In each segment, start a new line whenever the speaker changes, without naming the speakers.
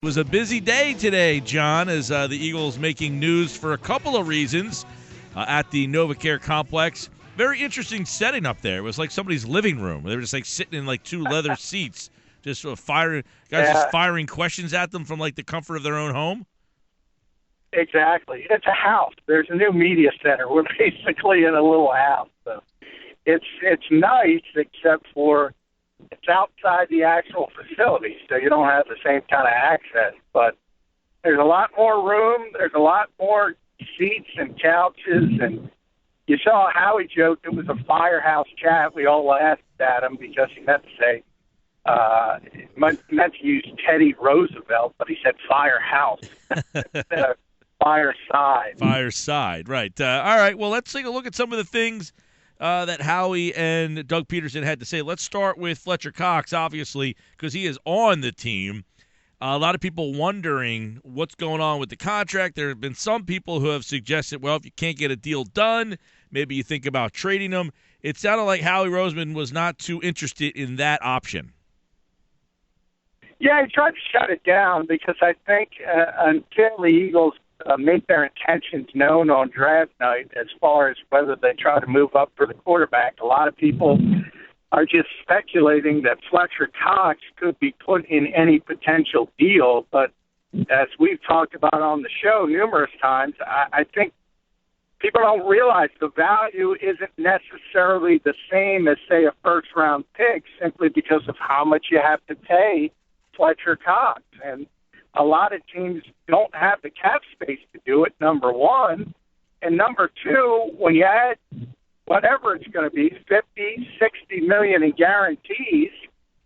It was a busy day today, John, as the Eagles making news for a couple of reasons at the NovaCare complex. Very interesting setting up there. It was like somebody's living room. They were just like sitting in like two leather seats, just firing just firing questions at them from like the comfort of their own home.
Exactly. It's a house. There's a new media center. We're basically in a little house. So it's nice, except for it's outside the actual facility, so you don't have the same kind of access. But there's a lot more room. There's a lot more seats and couches. And you saw Howie joke it was a firehouse chat. We all laughed at him because he meant to say, meant to use Teddy Roosevelt, but he said firehouse instead of fireside.
Fireside, right. All right, well, let's take a look at some of the things that Howie and Doug Peterson had to say. Let's start with Fletcher Cox, obviously, because he is on the team. A lot of people wondering what's going on with the contract. There have been some people who have suggested, well, if you can't get a deal done, maybe you think about trading him. It sounded like Howie Roseman was not too interested in that option.
Yeah, he tried to shut it down because I think until the Eagles make their intentions known on draft night as far as whether they try to move up for the quarterback, a lot of people are just speculating that Fletcher Cox could be put in any potential deal. But as we've talked about on the show numerous times, I think people don't realize the value isn't necessarily the same as, say, a first-round pick simply because of how much you have to pay Fletcher Cox. And a lot of teams don't have the cap space to do it, number one. And number two, when you add whatever it's going to be, 50, 60 million in guarantees,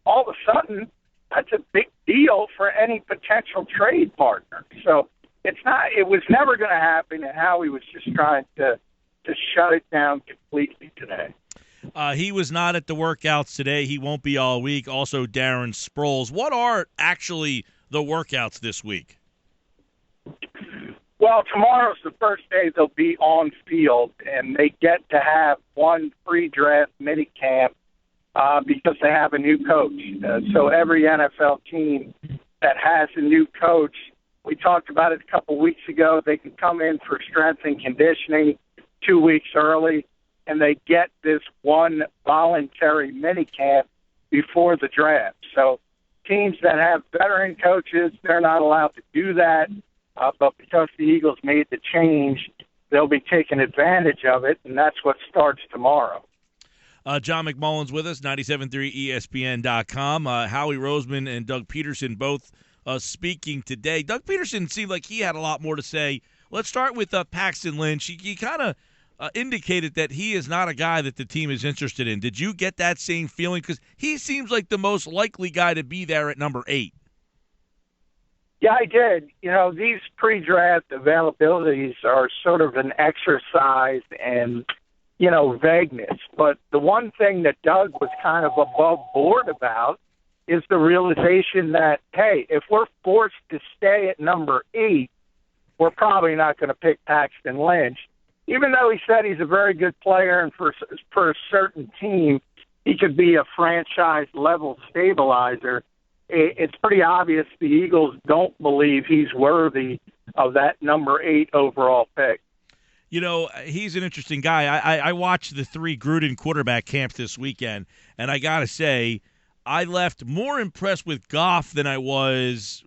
all of a sudden, that's a big deal for any potential trade partner. So it was never going to happen, and Howie was just trying to shut it down completely today.
He was not at the workouts today. He won't be all week. Also, Darren Sproles. What are actually the workouts this week?
Well, tomorrow's the first day they'll be on field, and they get to have one pre-draft minicamp because they have a new coach. So every NFL team that has a new coach, we talked about it a couple weeks ago, they can come in for strength and conditioning 2 weeks early, and they get this one voluntary minicamp before the draft. So teams that have veteran coaches, they're not allowed to do that. But because the Eagles made the change, they'll be taking advantage of it, and that's what starts tomorrow.
John McMullen's with us, 97.3 ESPN.com. Howie Roseman and Doug Peterson both speaking today. Doug Peterson seemed like he had a lot more to say. Let's start with Paxton Lynch. He kind of indicated that he is not a guy that the team is interested in. Did you get that same feeling? Because he seems like the most likely guy to be there at number 8.
Yeah, I did. You know, these pre-draft availabilities are sort of an exercise in, vagueness. But the one thing that Doug was kind of above board about is the realization that, hey, if we're forced to stay at number 8, we're probably not going to pick Paxton Lynch. Even though he said he's a very good player and for a certain team, he could be a franchise-level stabilizer, it's pretty obvious the Eagles don't believe he's worthy of that number 8 overall pick.
He's an interesting guy. I watched the 3 Gruden quarterback camps this weekend, and I got to say, I left more impressed with Goff than I was,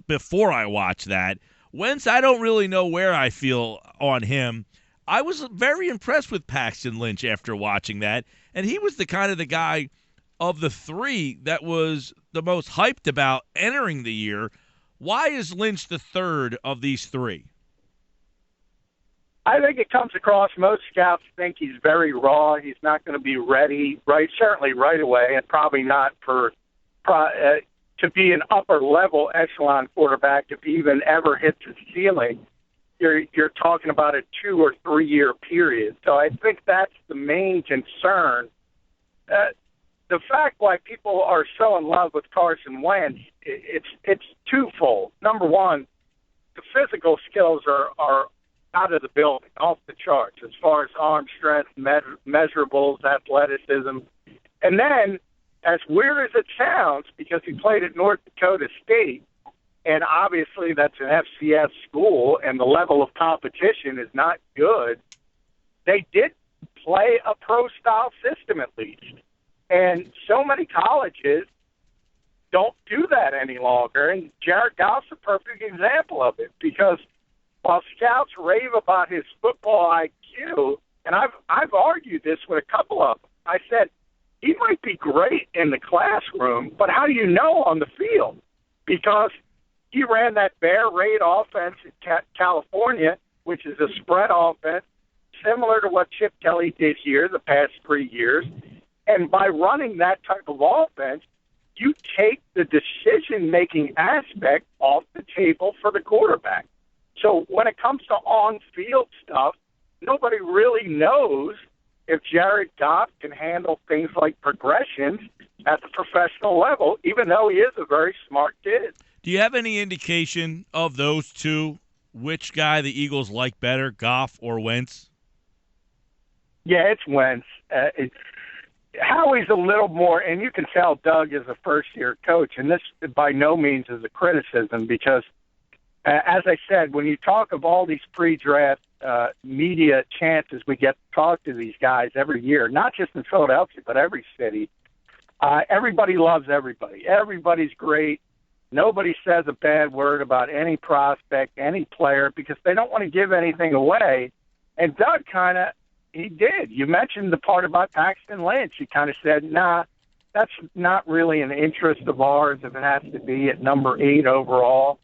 before I watched that. Wentz, I don't really know where I feel on him. I was very impressed with Paxton Lynch after watching that, and he was the kind of the guy of the 3 that was the most hyped about entering the year. Why is Lynch the 3rd of these 3?
I think it comes across, most scouts think he's very raw. He's not going to be ready, certainly right away, and probably not to be an upper-level echelon quarterback if he even ever hits his ceiling. You're talking about a 2 or 3 year period. So I think that's the main concern. The fact why people are so in love with Carson Wentz, it's twofold. Number one, the physical skills are out of the building, off the charts, as far as arm strength, measurables, athleticism. And then as weird as it sounds, because he played at North Dakota State, and obviously that's an FCS school, and the level of competition is not good, they did play a pro-style system at least. And so many colleges don't do that any longer, and Jared Goff's a perfect example of it, because while scouts rave about his football IQ, and I've argued this with a couple of them, I said, he might be great in the classroom, but how do you know on the field? Because he ran that bear raid offense in California, which is a spread offense, similar to what Chip Kelly did here the past 3 years. And by running that type of offense, you take the decision-making aspect off the table for the quarterback. So when it comes to on-field stuff, nobody really knows if Jared Goff can handle things like progressions at the professional level, even though he is a very smart kid.
Do you have any indication of those two, which guy the Eagles like better, Goff or Wentz?
Yeah, it's Wentz. Howie's a little more, and you can tell Doug is a first-year coach, and this by no means is a criticism because, as I said, when you talk of all these pre-draft media chances we get to talk to these guys every year, not just in Philadelphia, but every city, everybody loves everybody. Everybody's great. Nobody says a bad word about any prospect, any player, because they don't want to give anything away. And Doug he did. You mentioned the part about Paxton Lynch. He kind of said, nah, that's not really an interest of ours if it has to be at number 8 overall.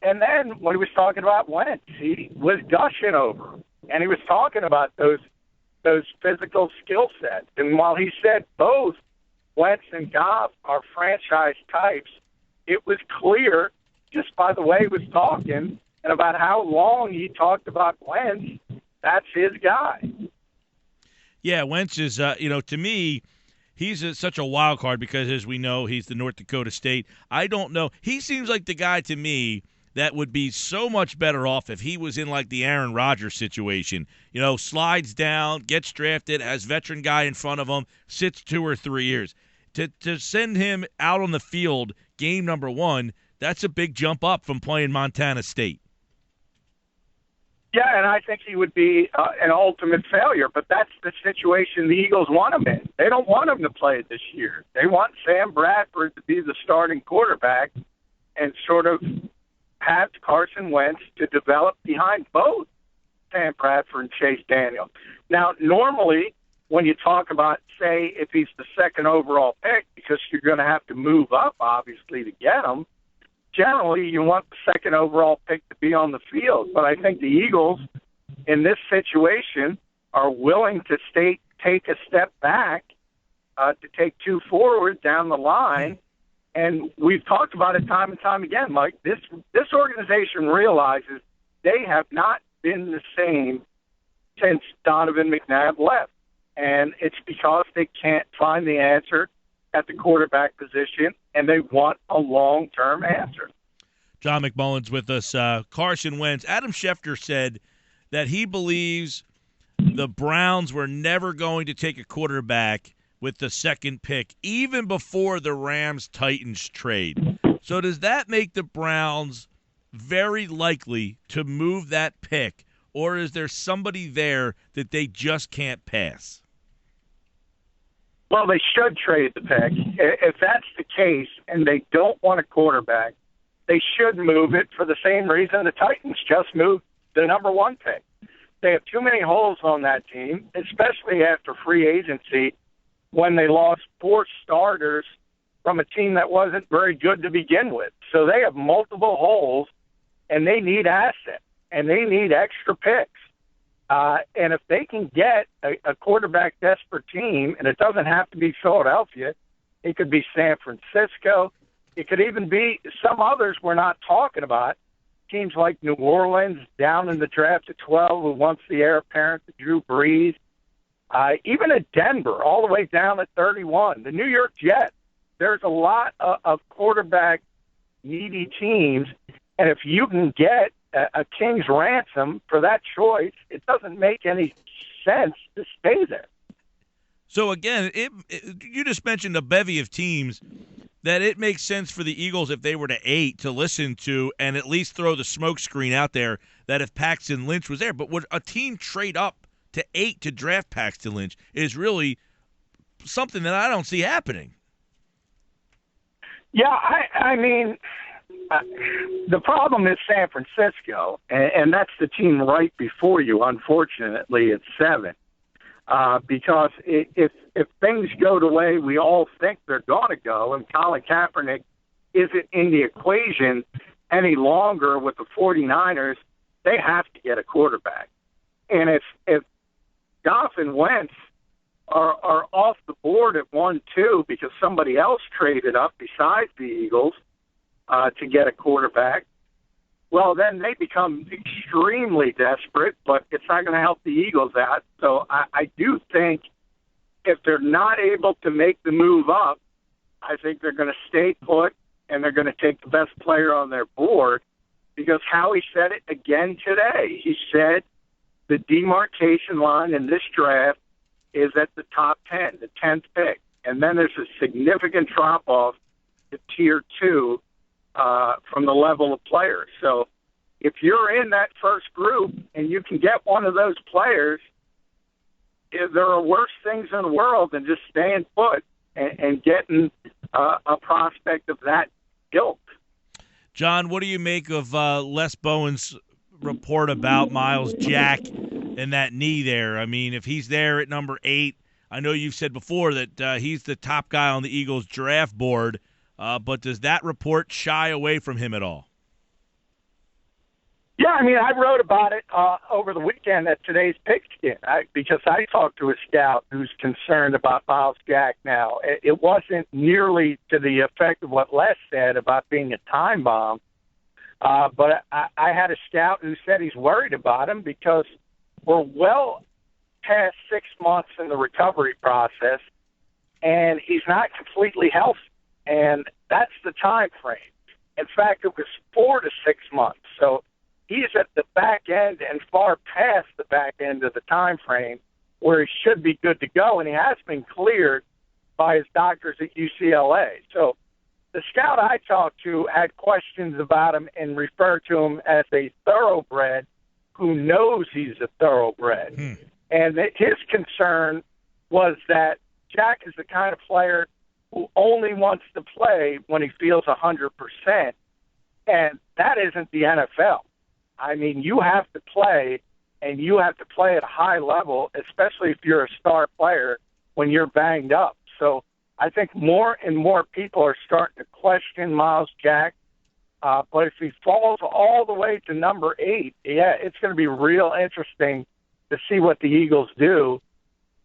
And then when he was talking about Wentz, he was gushing over him. And he was talking about those physical skill sets. And while he said both Wentz and Goff are franchise types, it was clear just by the way he was talking and about how long he talked about Wentz, that's his guy.
Yeah, Wentz is, to me, he's such a wild card because, as we know, he's the North Dakota State. I don't know. He seems like the guy to me that would be so much better off if he was in like the Aaron Rodgers situation. Slides down, gets drafted, has veteran guy in front of him, sits 2 or 3 years. To send him out on the field game number 1, that's a big jump up from playing Montana State.
Yeah, and I think he would be an ultimate failure, but that's the situation the Eagles want him in. They don't want him to play this year. They want Sam Bradford to be the starting quarterback and sort of have Carson Wentz to develop behind both Sam Bradford and Chase Daniel. Now, normally when you talk about, say, if he's the second overall pick, because you're going to have to move up, obviously, to get him, generally you want the second overall pick to be on the field. But I think the Eagles, in this situation, are willing to take a step back to take 2 forward down the line. And we've talked about it time and time again, Mike. This organization realizes they have not been the same since Donovan McNabb left. And it's because they can't find the answer at the quarterback position, and they want a long-term answer.
John McMullen's with us. Carson Wentz. Adam Schefter said that he believes the Browns were never going to take a quarterback with the second pick, even before the Rams-Titans trade. So does that make the Browns very likely to move that pick, or is there somebody there that they just can't pass?
Well, they should trade the pick. If that's the case and they don't want a quarterback, they should move it for the same reason the Titans just moved the number 1 pick. They have too many holes on that team, especially after free agency when they lost 4 starters from a team that wasn't very good to begin with. So they have multiple holes, and they need assets, and they need extra picks. And if they can get a quarterback-desperate team, and it doesn't have to be Philadelphia, it could be San Francisco, it could even be some others we're not talking about, teams like New Orleans down in the draft at 12 who wants the heir apparent to Drew Brees, even at Denver all the way down at 31, the New York Jets. There's a lot of quarterback-needy teams, and if you can get a king's ransom for that choice, it doesn't make any sense to stay there.
So again, you just mentioned a bevy of teams that it makes sense for the Eagles, if they were to 8, to listen to and at least throw the smoke screen out there that if Paxton Lynch was there. But would a team trade up to 8 to draft Paxton Lynch is really something that I don't see happening.
Yeah, I mean, the problem is San Francisco, and that's the team right before you, unfortunately, at 7. Because if things go the way we all think they're going to go, and Colin Kaepernick isn't in the equation any longer with the 49ers, they have to get a quarterback. And if Goff and Wentz are off the board at 1-2 because somebody else traded up besides the Eagles to get a quarterback, well, then they become extremely desperate, but it's not going to help the Eagles out. So I do think if they're not able to make the move up, I think they're going to stay put and they're going to take the best player on their board, because Howie said it again today. He said the demarcation line in this draft is at the top 10, the 10th pick. And then there's a significant drop-off to Tier 2 from the level of players. So if you're in that first group and you can get one of those players, there are worse things in the world than just staying put and getting a prospect of that ilk.
John, what do you make of Les Bowen's report about Miles Jack and that knee there? I mean, if he's there at number 8, I know you've said before that he's the top guy on the Eagles draft board, but does that report shy away from him at all?
Yeah, I mean, I wrote about it over the weekend at today's Pigskin because I talked to a scout who's concerned about Miles Jack now. It wasn't nearly to the effect of what Les said about being a time bomb, but I had a scout who said he's worried about him because we're well past 6 months in the recovery process, and he's not completely healthy, and that's the time frame. In fact, it was 4 to 6 months, so he's at the back end and far past the back end of the time frame where he should be good to go, and he has been cleared by his doctors at UCLA. So the scout I talked to had questions about him and referred to him as a thoroughbred who knows he's a thoroughbred. And his concern was that Jack is the kind of player who only wants to play when he feels 100%, and that isn't the NFL. I mean, you have to play, and you have to play at a high level, especially if you're a star player when you're banged up. So I think more and more people are starting to question Miles Jack. But if he falls all the way to number 8, yeah, it's going to be real interesting to see what the Eagles do.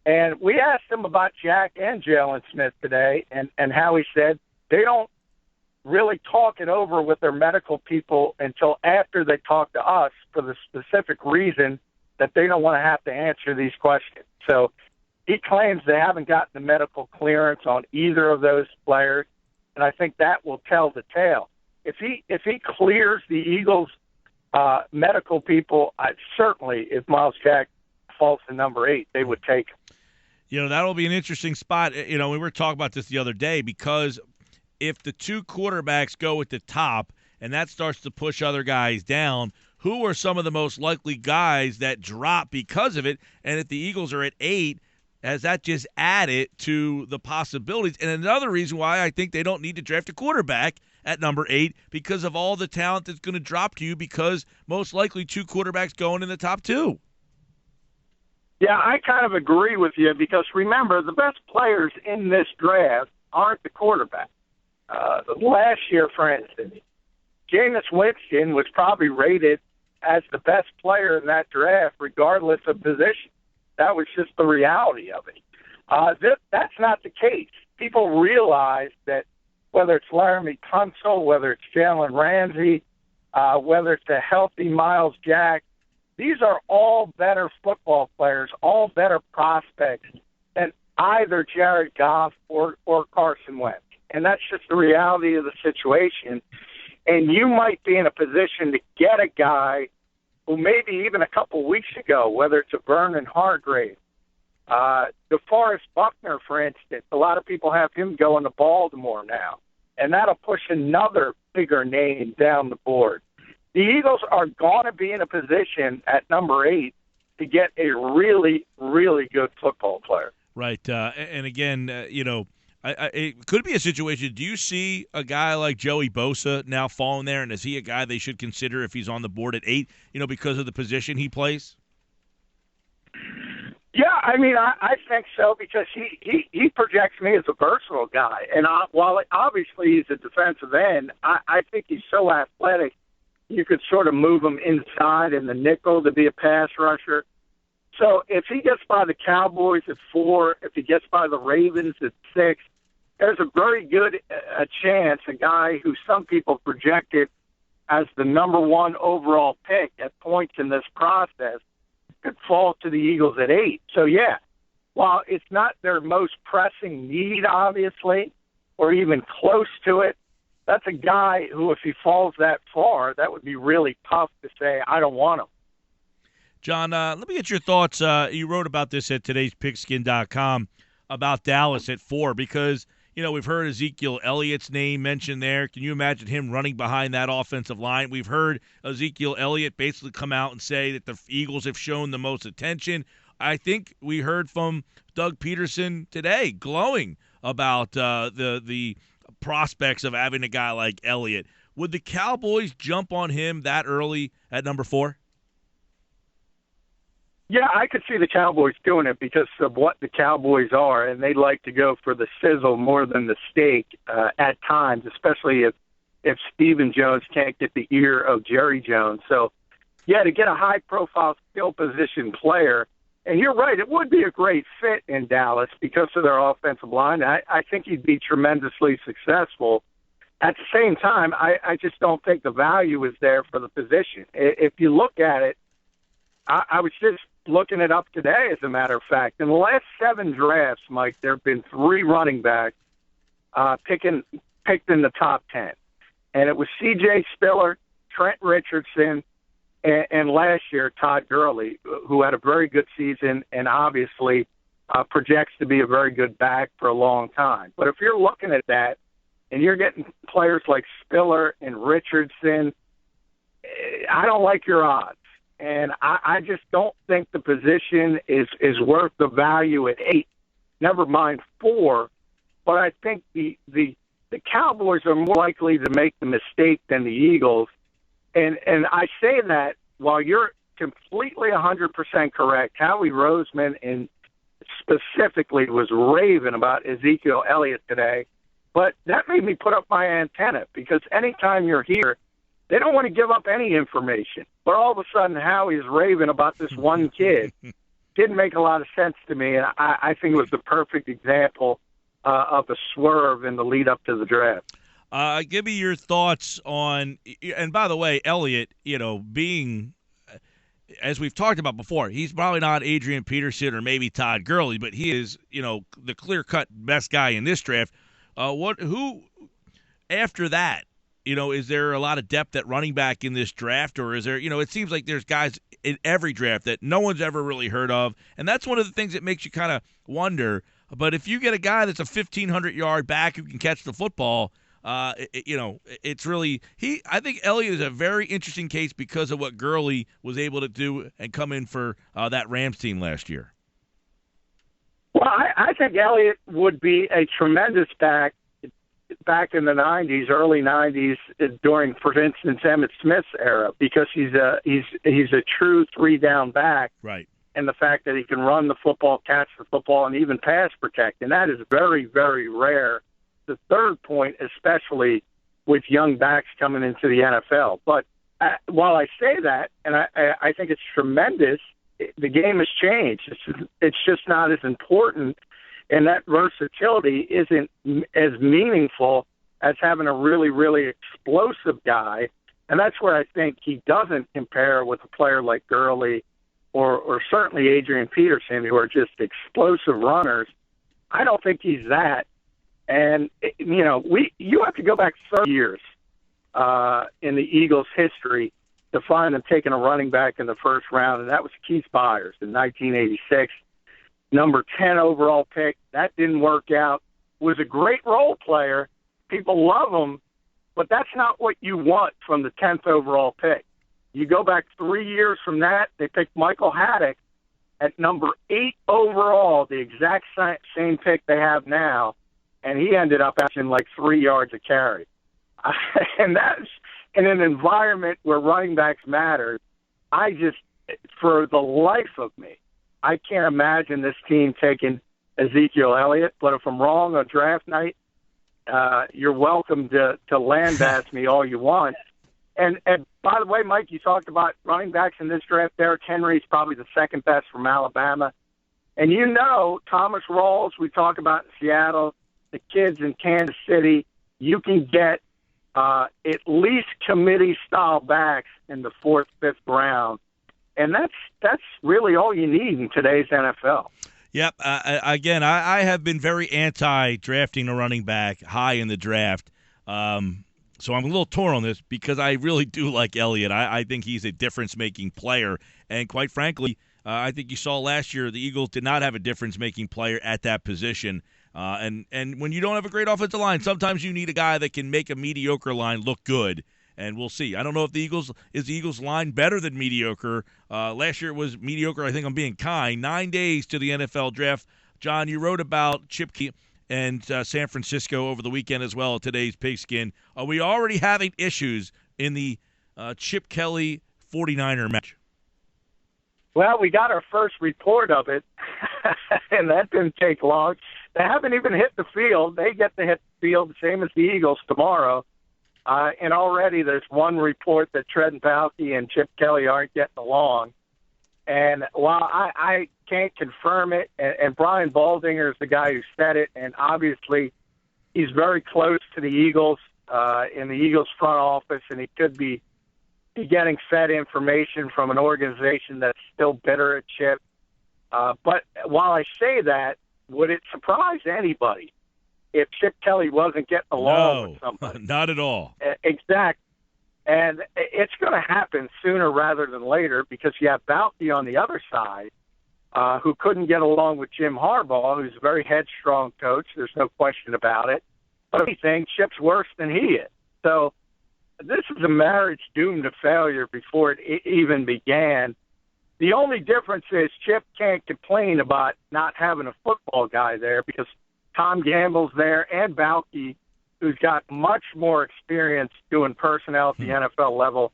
And we asked him about Jack and Jalen Smith today, and how he said they don't really talk it over with their medical people until after they talk to us, for the specific reason that they don't want to have to answer these questions. So he claims they haven't gotten the medical clearance on either of those players, and I think that will tell the tale. If he clears the Eagles' medical people, certainly if Miles Jack falls to number 8, they would take him.
You know, that'll be an interesting spot. You know, we were talking about this the other day, because if the 2 quarterbacks go at the top and that starts to push other guys down, who are some of the most likely guys that drop because of it? And if the Eagles are at 8, has that just added to the possibilities? And another reason why I think they don't need to draft a quarterback at number 8, because of all the talent that's going to drop to you, because most likely 2 quarterbacks going in the top 2.
Yeah, I kind of agree with you, because remember, the best players in this draft aren't the quarterback. Last year, for instance, Jameis Winston was probably rated as the best player in that draft, regardless of position. That was just the reality of it. That's not the case. People realize that whether it's Laramie Tunsil, whether it's Jalen Ramsey, whether it's a healthy Miles Jack, these are all better football players, all better prospects than either Jared Goff or Carson Wentz. And that's just the reality of the situation. And you might be in a position to get a guy who maybe even a couple weeks ago, whether it's a Vernon Hargrave, DeForest Buckner, for instance, a lot of people have him going to Baltimore now, and that'll push another bigger name down the board. The Eagles are going to be in a position at number 8 to get a really, really good football player.
Right. And again, it could be a situation. Do you see a guy like Joey Bosa now falling there, and is he a guy they should consider if he's on the board at 8, because of the position he plays?
Yeah, I mean, I think so because he projects me as a versatile guy. And while obviously he's a defensive end, I think he's so athletic, you could sort of move him inside in the nickel to be a pass rusher. So if he gets by the Cowboys at 4, if he gets by the Ravens at 6, there's a very good chance a guy who some people projected as the number 1 overall pick at points in this process could fall to the Eagles at 8. So, yeah, while it's not their most pressing need, obviously, or even close to it, that's a guy who, if he falls that far, that would be really tough to say, I don't want him.
John, let me get your thoughts. You wrote about this at today's pigskin.com about Dallas at 4 because, we've heard Ezekiel Elliott's name mentioned there. Can you imagine him running behind that offensive line? We've heard Ezekiel Elliott basically come out and say that the Eagles have shown the most attention. I think we heard from Doug Peterson today glowing about the prospects of having a guy like Elliott. Would the Cowboys jump on him that early at number 4?
Yeah, I could see the Cowboys doing it because of what the Cowboys are, and they like to go for the sizzle more than the steak at times, especially if Stephen Jones can't get the ear of Jerry Jones. So, yeah, to get a high-profile skill position player, and you're right, it would be a great fit in Dallas because of their offensive line. I think he'd be tremendously successful. At the same time, I just don't think the value is there for the position. If you look at it, I was just looking it up today, as a matter of fact. In the last 7 drafts, Mike, there have been 3 running backs picked in the top 10. And it was C.J. Spiller, Trent Richardson, and last year, Todd Gurley, who had a very good season and obviously projects to be a very good back for a long time. But if you're looking at that and you're getting players like Spiller and Richardson, I don't like your odds. And I just don't think the position is worth the value at 8, never mind 4. But I think the Cowboys are more likely to make the mistake than the Eagles. And I say that while you're completely 100% correct. Howie Roseman and specifically was raving about Ezekiel Elliott today. But that made me put up my antenna because anytime you're here, they don't want to give up any information. But all of a sudden, Howie's raving about this one kid. Didn't make a lot of sense to me, and I think it was the perfect example of a swerve in the lead-up to the draft.
Give me your thoughts on – and by the way, Elliott, being – as we've talked about before, he's probably not Adrian Peterson or maybe Todd Gurley, but he is, the clear-cut best guy in this draft. Who after that? Is there a lot of depth at running back in this draft, or is there, it seems like there's guys in every draft that no one's ever really heard of, and that's one of the things that makes you kind of wonder. But if you get a guy that's a 1,500-yard back who can catch the football, it's really I think Elliott is a very interesting case because of what Gurley was able to do and come in for that Rams team last year.
Well, I think Elliott would be a tremendous back in the 90s, early 90s, during, for instance, Emmitt Smith's era, because he's a true 3-down back.
Right.
And the fact that he can run the football, catch the football, and even pass protect. And that is very, very rare. The third point, especially with young backs coming into the NFL. But while I say that, and I think it's tremendous, the game has changed. It's just not as important. And that versatility isn't as meaningful as having a really, really explosive guy. And that's where I think he doesn't compare with a player like Gurley or certainly Adrian Peterson, who are just explosive runners. I don't think he's that. And, you have to go back 30 years in the Eagles' history to find them taking a running back in the first round, and that was Keith Byers in 1986. number 10 overall pick. That didn't work out. Was a great role player. People love him, but that's not what you want from the 10th overall pick. You go back 3 years from that, they picked Michael Haddock at number 8 overall, the exact same pick they have now, and he ended up averaging like 3 yards a carry. And that's in an environment where running backs matter. For the life of me, I can't imagine this team taking Ezekiel Elliott, but if I'm wrong on draft night, you're welcome to lambast me all you want. And by the way, Mike, you talked about running backs in this draft. Derrick Henry is probably the second best from Alabama. And Thomas Rawls, we talk about in Seattle, the kids in Kansas City, you can get at least committee-style backs in the 4th, 5th round. And that's really all you need in today's NFL.
Yep. Again, I have been very anti-drafting a running back high in the draft. So I'm a little torn on this because I really do like Elliott. I think he's a difference-making player. And quite frankly, I think you saw last year the Eagles did not have a difference-making player at that position. And when you don't have a great offensive line, sometimes you need a guy that can make a mediocre line look good. And we'll see. I don't know if the Eagles line better than mediocre. Last year it was mediocre. I think I'm being kind. 9 days to the NFL draft. John, you wrote about Chip Kelly and San Francisco over the weekend as well. Today's Pigskin. Are we already having issues in the Chip Kelly 49er match?
Well, we got our first report of it, and that didn't take long. They haven't even hit the field. They get to hit the field the same as the Eagles tomorrow. And already there's one report that Trent Baalke and Chip Kelly aren't getting along. And while I can't confirm it, and Brian Baldinger is the guy who said it, and obviously he's very close to the Eagles in the Eagles front office, and he could be getting fed information from an organization that's still bitter at Chip. But while I say that, would it surprise anybody if Chip Kelly wasn't getting along with somebody?
Not at all.
Exactly. And it's going to happen sooner rather than later because you have Baalke on the other side who couldn't get along with Jim Harbaugh, who's a very headstrong coach. There's no question about it. But if anything, Chip's worse than he is. So this is a marriage doomed to failure before it even began. The only difference is Chip can't complain about not having a football guy there because Tom Gamble's there and Baalke, who's got much more experience doing personnel at the NFL level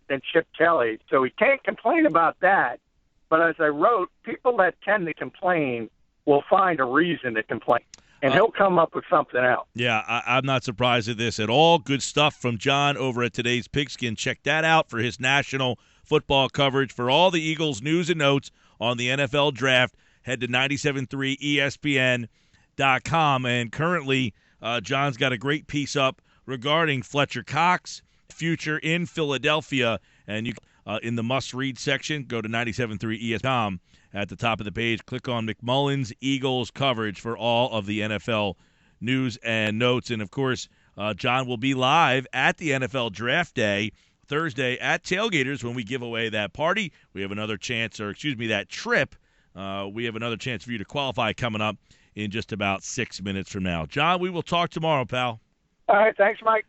than Chip Kelly. So he can't complain about that. But as I wrote, people that tend to complain will find a reason to complain. And he'll come up with something else.
Yeah, I'm not surprised at this at all. Good stuff from John over at Today's Pigskin. Check that out for his national football coverage. For all the Eagles news and notes on the NFL draft, head to 97.3 ESPN.com. And currently, John's got a great piece up regarding Fletcher Cox, future in Philadelphia. And you in the must-read section, go to 97.3 ESPN.com. At the top of the page, click on McMullen's Eagles coverage for all of the NFL news and notes. And, of course, John will be live at the NFL Draft Day Thursday at Tailgaters when we give away that party. We have another chance, that trip. We have another chance for you to qualify coming up in just about 6 minutes from now. John, we will talk tomorrow, pal.
All right. Thanks, Mike.